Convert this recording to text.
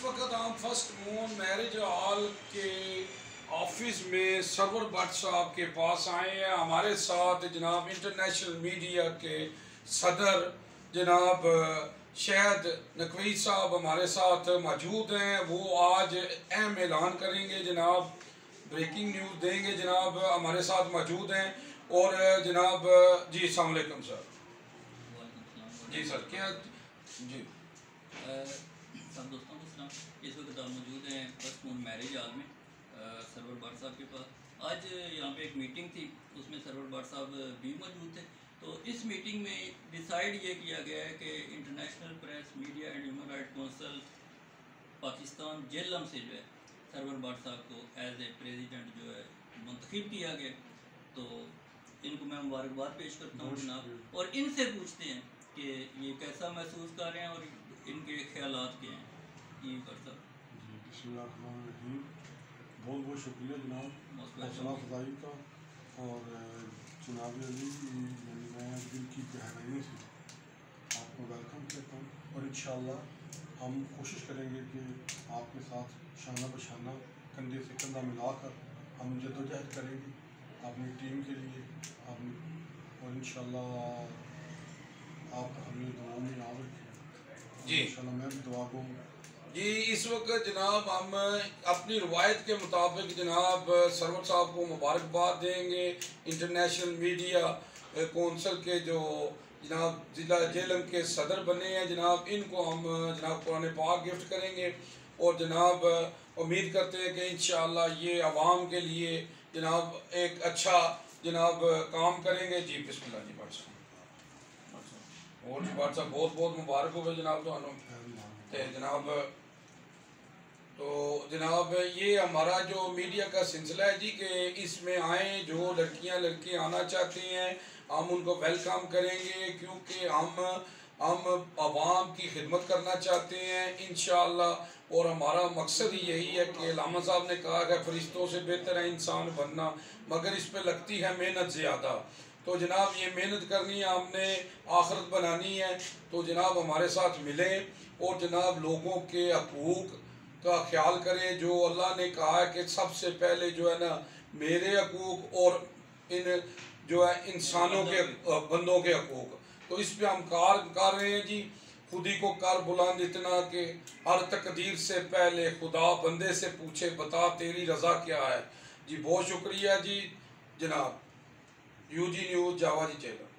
وقت ہم فرسٹ مون marriage hall کے آفس میں سرور بٹ صاحب کے پاس آئے ہیں. ہمارے ساتھ جناب انٹرنیشنل میڈیا کے صدر جناب شہد نقوی صاحب ہمارے ساتھ موجود ہیں. وہ آج اہم اعلان کریں گے جناب, بریکنگ نیوز دیں گے جناب. ہمارے ساتھ موجود ہیں اور جناب جی السلام علیکم سر. جی سر کیا جی سب دوستوں کو سلام. اس وقت آپ موجود ہیں فرسٹ مون میرج ہال میں سرور بٹ صاحب کے پاس. آج یہاں پہ ایک میٹنگ تھی, اس میں سرور بٹ صاحب بھی موجود تھے. تو اس میٹنگ میں ڈیسائیڈ یہ کیا گیا ہے کہ international press media and human right council Pakistan Jhelum سے جو ہے سرور بٹ صاحب کو ایز اے پریزیڈنٹ جو ہے منتخب کیا گیا. تو ان کو میں مبارکباد پیش کرتا ہوں جناب, اور ان سے پوچھتے ہیں کہ یہ کیسا محسوس کر رہے ہیں اور ان کے خیالات کیا ہیں. یہ کر سکتے جی بسم اللہ الرحمن الرحیم. بہت بہت شکریہ جناب حوصلہ افزائی کا. اور جناب علی یعنی میں دل کی گہرائیوں سے آپ کو ویلکم کہتا ہوں, اور انشاءاللہ ہم کوشش کریں گے کہ آپ کے ساتھ شانہ بشانہ کندھے سے کندھا ملا کر ہم جدوجہد کریں گے اپنی ٹیم کے لیے اور انشاءاللہ آپ ہمیں دعاؤں میں یاد رکھیں. جی انشاءاللہ میں بھی دعا گوں. جی اس وقت جناب ہم اپنی روایت کے مطابق جناب سرور صاحب کو مبارکباد دیں گے. انٹرنیشنل میڈیا کونسل کے جو جناب ضلع جیلم کے صدر بنے ہیں جناب, ان کو ہم جناب قرآن پاک گفٹ کریں گے اور جناب امید کرتے ہیں کہ انشاءاللہ یہ عوام کے لیے جناب ایک اچھا جناب کام کریں گے. جی بسم اللہ جی بٹ صاحب. اور جی بٹ صاحب بہت بہت مبارک ہوئے جناب جناب. تو جناب یہ ہمارا جو میڈیا کا سلسلہ ہے جی کہ اس میں آئیں جو لڑکیاں لڑکے آنا چاہتے ہیں ہم ان کو ویلکم کریں گے, کیونکہ ہم عوام کی خدمت کرنا چاہتے ہیں انشاءاللہ. اور ہمارا مقصد ہی یہی ہے کہ علامہ صاحب نے کہا کہ فرشتوں سے بہتر ہے انسان بننا, مگر اس پہ لگتی ہے محنت زیادہ. تو جناب یہ محنت کرنی ہے, ہم نے آخرت بنانی ہے. تو جناب ہمارے ساتھ ملیں اور جناب لوگوں کے حقوق کا خیال کریں. جو اللہ نے کہا ہے کہ سب سے پہلے جو ہے نا میرے حقوق اور ان جو ہے انسانوں کے بندوں کے حقوق, تو اس پہ ہم کار کر رہے ہیں جی. خودی کو کر بلند اتنا کہ ہر تقدیر سے پہلے خدا بندے سے پوچھے بتا تیری رضا کیا ہے. جی بہت شکریہ جی جناب. یو جی نیوز جاوا جی چینل.